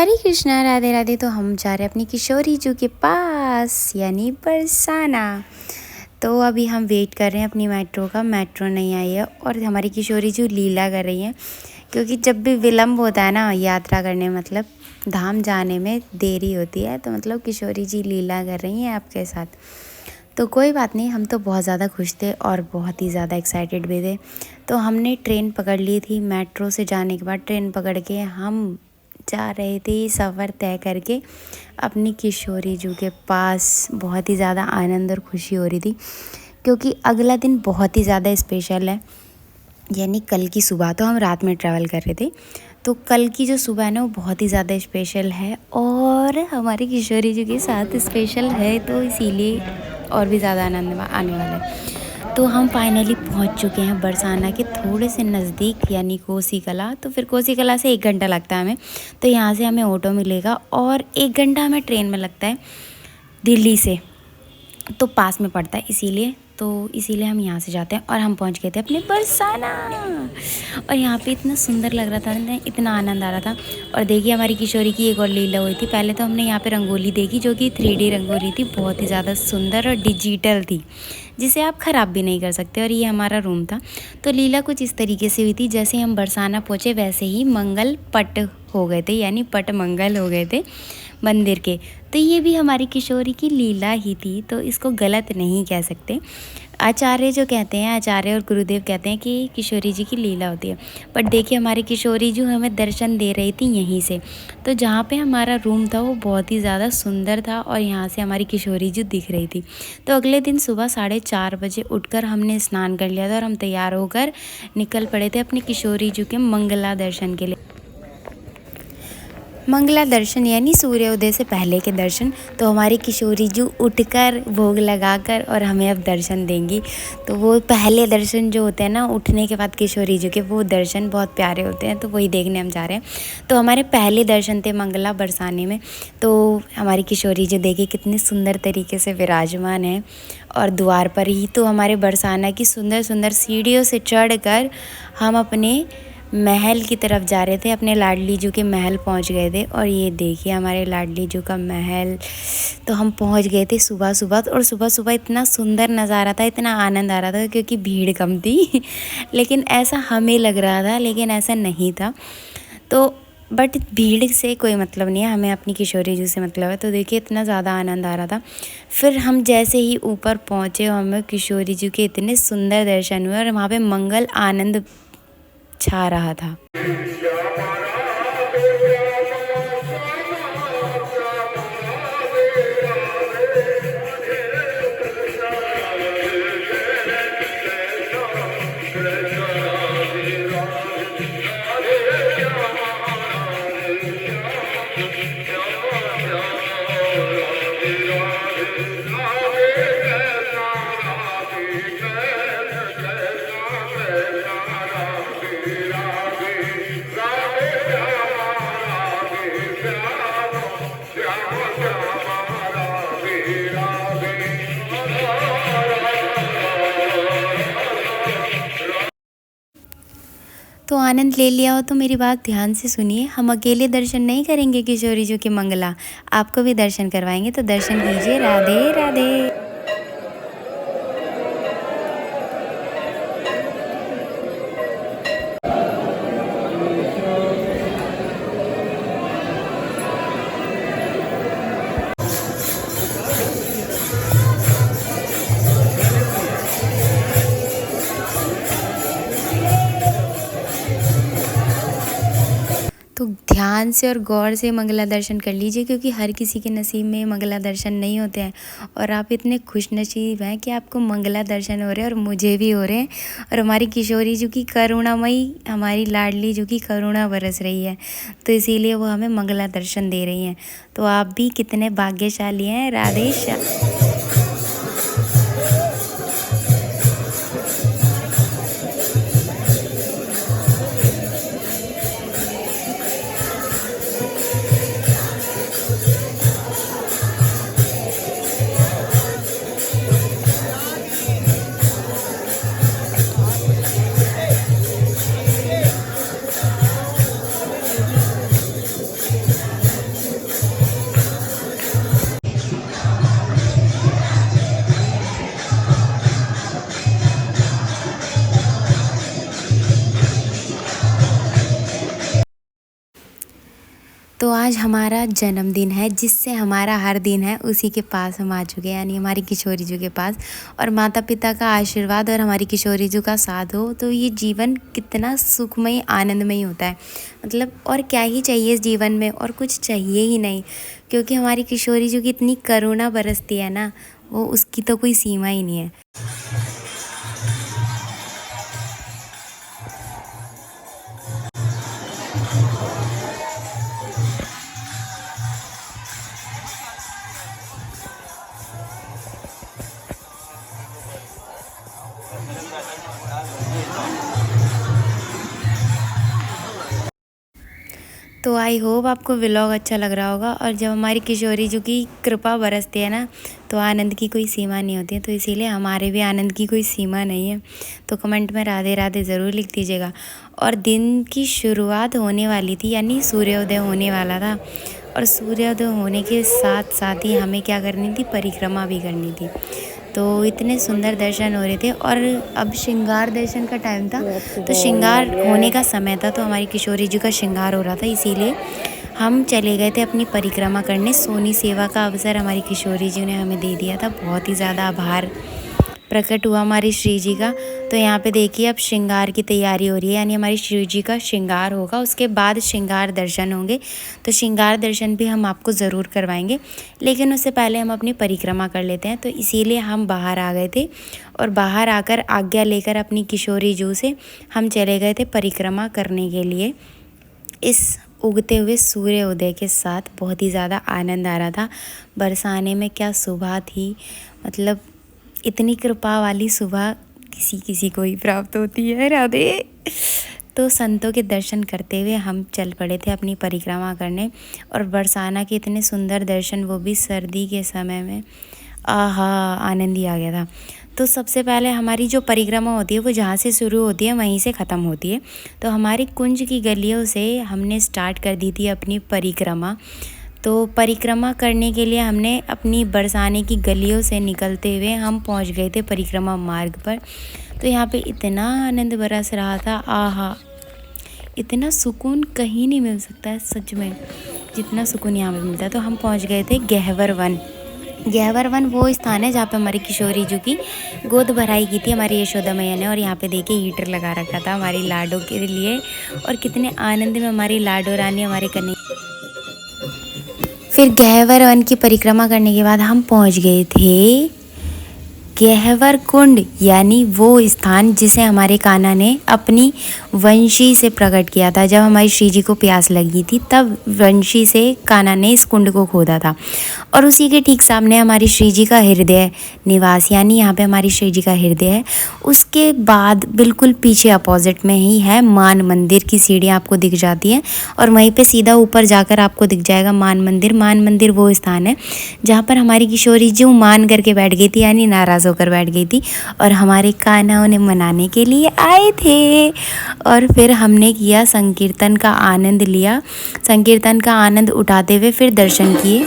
हरे कृष्णा, राधे राधे। तो हम जा रहे हैं अपनी किशोरी जू के पास यानी बरसाना। तो अभी हम वेट कर रहे हैं अपनी मेट्रो का। मेट्रो नहीं आई है और हमारी किशोरी जू लीला कर रही हैं, क्योंकि जब भी विलम्ब होता है ना यात्रा करने मतलब धाम जाने में देरी होती है, तो मतलब किशोरी जी लीला कर रही हैं आपके साथ। तो कोई बात नहीं, हम तो बहुत ज़्यादा खुश थे और बहुत ही ज़्यादा एक्साइटेड भी थे। तो हमने ट्रेन पकड़ ली थी। मेट्रो से जाने के बाद ट्रेन पकड़ के हम जा रहे थे सफ़र तय करके अपनी किशोरी जू के पास। बहुत ही ज़्यादा आनंद और खुशी हो रही थी, क्योंकि अगला दिन बहुत ही ज़्यादा स्पेशल है। यानी कल की सुबह, तो हम रात में ट्रैवल कर रहे थे, तो कल की जो सुबह है ना वो बहुत ही ज़्यादा स्पेशल है और हमारी किशोरी जी के साथ स्पेशल है, तो इसीलिए और भी ज़्यादा आनंद आने वाला है। तो हम फाइनली पहुंच चुके हैं बरसाना के थोड़े से नज़दीक यानी कोसी कला। तो फिर कोसी कला से 1 घंटा लगता है हमें, तो यहाँ से हमें ऑटो मिलेगा और 1 घंटा हमें ट्रेन में लगता है दिल्ली से, तो पास में पड़ता है इसीलिए हम यहाँ से जाते हैं। और हम पहुँच गए थे अपने बरसाना और यहाँ पे इतना सुंदर लग रहा था, इतना आनंद आ रहा था। और देखिए हमारी किशोरी की एक और लीला हुई थी। पहले तो हमने यहाँ पे रंगोली देखी, जो कि 3D रंगोली थी, बहुत ही ज़्यादा सुंदर और डिजिटल थी, जिसे आप ख़राब भी नहीं कर सकते। और ये हमारा रूम था। तो लीला कुछ इस तरीके से हुई थी, जैसे हम बरसाना पहुँचे वैसे ही मंगल पट हो गए थे, यानी पट मंगल हो गए थे मंदिर के। तो ये भी हमारी किशोरी की लीला ही थी, तो इसको गलत नहीं कह सकते। आचार्य जो कहते हैं, आचार्य और गुरुदेव कहते हैं कि किशोरी जी की लीला होती है, बट देखिए हमारी किशोरी जो हमें दर्शन दे रही थी यहीं से। तो जहाँ पे हमारा रूम था वो बहुत ही ज़्यादा सुंदर था और यहाँ से हमारी किशोरी जी दिख रही थी। तो अगले दिन सुबह 4:30 बजे उठकर हमने स्नान कर लिया था और हम तैयार होकर निकल पड़े थे अपनी किशोरी जी के मंगला दर्शन के लिए। मंगला दर्शन यानी सूर्योदय से पहले के दर्शन। तो हमारी किशोरी जी उठकर भोग लगाकर और हमें अब दर्शन देंगी। तो वो पहले दर्शन जो होते हैं ना उठने के बाद किशोरी जी के, वो दर्शन बहुत प्यारे होते हैं, तो वही देखने हम जा रहे हैं। तो हमारे पहले दर्शन थे मंगला बरसाने में। तो हमारी किशोरी जी देखिए कितनी सुंदर तरीके से विराजमान है और द्वार पर ही। तो हमारे बरसाना की सुंदर सुंदर सीढ़ियों से चढ़कर हम अपने महल की तरफ जा रहे थे, अपने लाडली जू के महल पहुंच गए थे। और ये देखिए हमारे लाडली जू का महल। तो हम पहुंच गए थे सुबह सुबह, और सुबह सुबह इतना सुंदर नज़ारा था, इतना आनंद आ रहा था, क्योंकि भीड़ कम थी लेकिन ऐसा हमें लग रहा था, लेकिन ऐसा नहीं था। तो बट भीड़ से कोई मतलब नहीं है, हमें अपनी किशोरी जू से मतलब है। तो देखिए इतना ज़्यादा आनंद आ रहा था। फिर हम जैसे ही ऊपर पहुँचे, हमें किशोरी जू के इतने सुंदर दर्शन हुए और वहाँ पे मंगल आनंद छा रहा था। तो आनंद ले लिया हो तो मेरी बात ध्यान से सुनिए। हम अकेले दर्शन नहीं करेंगे किशोरी जी के मंगला, आपको भी दर्शन करवाएंगे, तो दर्शन कीजिए। राधे राधे। तो ध्यान से और गौर से मंगला दर्शन कर लीजिए, क्योंकि हर किसी के नसीब में मंगला दर्शन नहीं होते हैं। और आप इतने खुशनसीब हैं कि आपको मंगला दर्शन हो रहे हैं और मुझे भी हो रहे हैं। और हमारी किशोरी जी की करुणामयी, हमारी लाडली जी की करुणा बरस रही है, तो इसीलिए वो हमें मंगला दर्शन दे रही हैं। तो आप भी कितने भाग्यशाली हैं। राधे श्याम। आज हमारा जन्मदिन है, जिससे हमारा हर दिन है उसी के पास हम आ चुके हैं, यानी हमारी किशोरी जी के पास। और माता पिता का आशीर्वाद और हमारी किशोरी जी का साथ हो तो ये जीवन कितना सुखमय आनंदमय होता है। मतलब और क्या ही चाहिए इस जीवन में, और कुछ चाहिए ही नहीं, क्योंकि हमारी किशोरी जी की इतनी करुणा बरसती है ना, वो उसकी तो कोई सीमा ही नहीं है। तो आई होप आपको व्लॉग अच्छा लग रहा होगा। और जब हमारी किशोरी जी की कृपा बरसती है ना, तो आनंद की कोई सीमा नहीं होती है। तो इसीलिए हमारे भी आनंद की कोई सीमा नहीं है। तो कमेंट में राधे राधे ज़रूर लिख दीजिएगा। और दिन की शुरुआत होने वाली थी, यानी सूर्योदय होने वाला था। और सूर्योदय होने के साथ साथ ही हमें क्या करनी थी, परिक्रमा भी करनी थी। तो इतने सुंदर दर्शन हो रहे थे। और अब श्रृंगार दर्शन का टाइम था, तो श्रृंगार होने का समय था, तो हमारी किशोरी जी का श्रृंगार हो रहा था, इसीलिए हम चले गए थे अपनी परिक्रमा करने। सोनी सेवा का अवसर हमारी किशोरी जी ने हमें दे दिया था। बहुत ही ज़्यादा आभार प्रकट हुआ हमारी श्री जी का। तो यहाँ पे देखिए अब श्रृंगार की तैयारी हो रही है, यानी हमारी श्री जी का श्रृंगार होगा, उसके बाद श्रृंगार दर्शन होंगे। तो श्रृंगार दर्शन भी हम आपको ज़रूर करवाएंगे, लेकिन उससे पहले हम अपनी परिक्रमा कर लेते हैं। तो इसीलिए हम बाहर आ गए थे, और बाहर आकर आज्ञा लेकर अपनी किशोरी जी से हम चले गए थे परिक्रमा करने के लिए। इस उगते हुए सूर्य उदय के साथ बहुत ही ज़्यादा आनंद आ रहा था। बरसाने में क्या सुबह थी, मतलब इतनी कृपा वाली सुबह किसी किसी को ही प्राप्त होती है। राधे। तो संतों के दर्शन करते हुए हम चल पड़े थे अपनी परिक्रमा करने। और बरसाना के इतने सुंदर दर्शन, वो भी सर्दी के समय में, आहा, आनंद ही आ गया था। तो सबसे पहले हमारी जो परिक्रमा होती है वो जहाँ से शुरू होती है वहीं से ख़त्म होती है। तो हमारी कुंज की गलियों से हमने स्टार्ट कर दी थी अपनी परिक्रमा। तो परिक्रमा करने के लिए हमने अपनी बरसाने की गलियों से निकलते हुए हम पहुंच गए थे परिक्रमा मार्ग पर। तो यहाँ पे इतना आनंद बरस रहा था, आहा, इतना सुकून कहीं नहीं मिल सकता है सच में, जितना सुकून यहाँ पे मिलता है। तो हम पहुँच गए थे गहवर वन। गहवर वन वो स्थान है जहाँ पे हमारी किशोरी जी की गोद भराई की थी हमारी यशोदा मैया ने। और यहाँ पे देखिए हीटर लगा रखा था हमारी लाडो के लिए, और कितने आनंद में हमारी लाडो रानी हमारे कन्हैया। फिर गहवर वन की परिक्रमा करने के बाद हम पहुंच गए थे गहवर कुंड, यानी वो स्थान जिसे हमारे कान्हा ने अपनी वंशी से प्रकट किया था। जब हमारी श्री जी को प्यास लगी थी तब वंशी से कान्हा ने इस कुंड को खोदा था। और उसी के ठीक सामने हमारी श्री जी का हृदय निवास, यानी यहाँ पे हमारी श्री जी का हृदय है। उसके बाद बिल्कुल पीछे अपोजिट में ही है मान मंदिर की सीढ़ियाँ आपको दिख जाती हैं, और वहीं पे सीधा ऊपर जाकर आपको दिख जाएगा मान मंदिर। मान मंदिर वो स्थान है जहाँ पर हमारी किशोरी जी मान करके बैठ गई थी, यानी नाराज़ होकर बैठ गई थी, और हमारे कान्हा उन्हें मनाने के लिए आए थे। और फिर हमने किया संकीर्तन का आनंद लिया, संकीर्तन का आनंद उठाते हुए फिर दर्शन किए।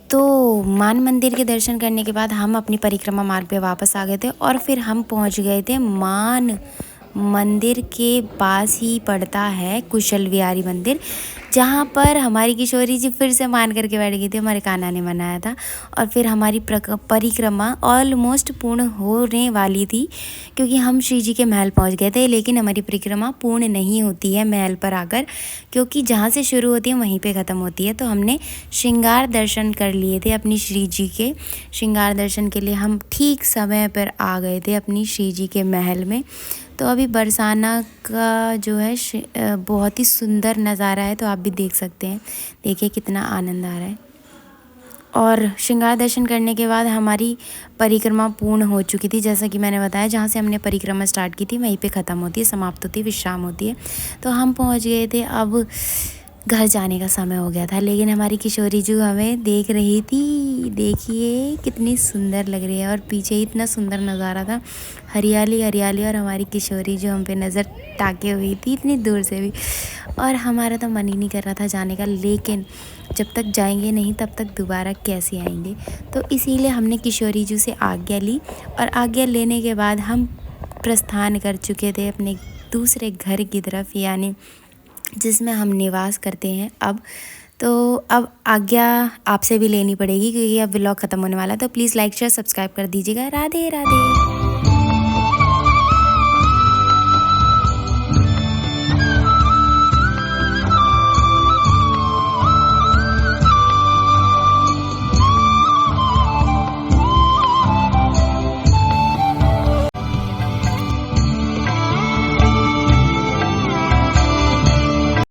तो मान मंदिर के दर्शन करने के बाद हम अपनी परिक्रमा मार्ग पे वापस आ गए थे। और फिर हम पहुंच गए थे मान मंदिर के पास ही पड़ता है कुशल विहारी मंदिर, जहाँ पर हमारी किशोरी जी फिर से मान करके बैठ गई थी, हमारे कान्हा ने मनाया था। और फिर हमारी परिक्रमा ऑलमोस्ट पूर्ण होने वाली थी, क्योंकि हम श्री जी के महल पहुँच गए थे। लेकिन हमारी परिक्रमा पूर्ण नहीं होती है महल पर आकर, क्योंकि जहाँ से शुरू होती है वहीं पे ख़त्म होती है। तो हमने श्रृंगार दर्शन कर लिए थे अपनी श्री जी के। श्रृंगार दर्शन के लिए हम ठीक समय पर आ गए थे अपनी श्री जी के महल में। तो अभी बरसाना का जो है बहुत ही सुंदर नज़ारा है, तो आप भी देख सकते हैं। देखिए कितना आनंद आ रहा है। और श्रृंगार दर्शन करने के बाद हमारी परिक्रमा पूर्ण हो चुकी थी, जैसा कि मैंने बताया, जहाँ से हमने परिक्रमा स्टार्ट की थी वहीं पे ख़त्म होती है, समाप्त होती है, विश्राम होती है। तो हम पहुँच गए थे अब घर जाने का समय हो गया था, लेकिन हमारी किशोरी जू हमें देख रही थी। देखिए कितनी सुंदर लग रही है, और पीछे ही इतना सुंदर नज़ारा था, हरियाली हरियाली, और हमारी किशोरी जो हम पे नज़र ताके हुई थी इतनी दूर से भी। और हमारा तो मन ही नहीं कर रहा था जाने का, लेकिन जब तक जाएंगे नहीं तब तक दोबारा कैसे आएंगे। तो इसीलिए हमने किशोरी जू से आज्ञा ली, और आज्ञा लेने के बाद हम प्रस्थान कर चुके थे अपने दूसरे घर की तरफ, यानी जिसमें हम निवास करते हैं अब। तो अब आज्ञा आपसे भी लेनी पड़ेगी, क्योंकि अब व्लॉग ख़त्म होने वाला है। तो प्लीज़ लाइक शेयर सब्सक्राइब कर दीजिएगा। राधे राधे।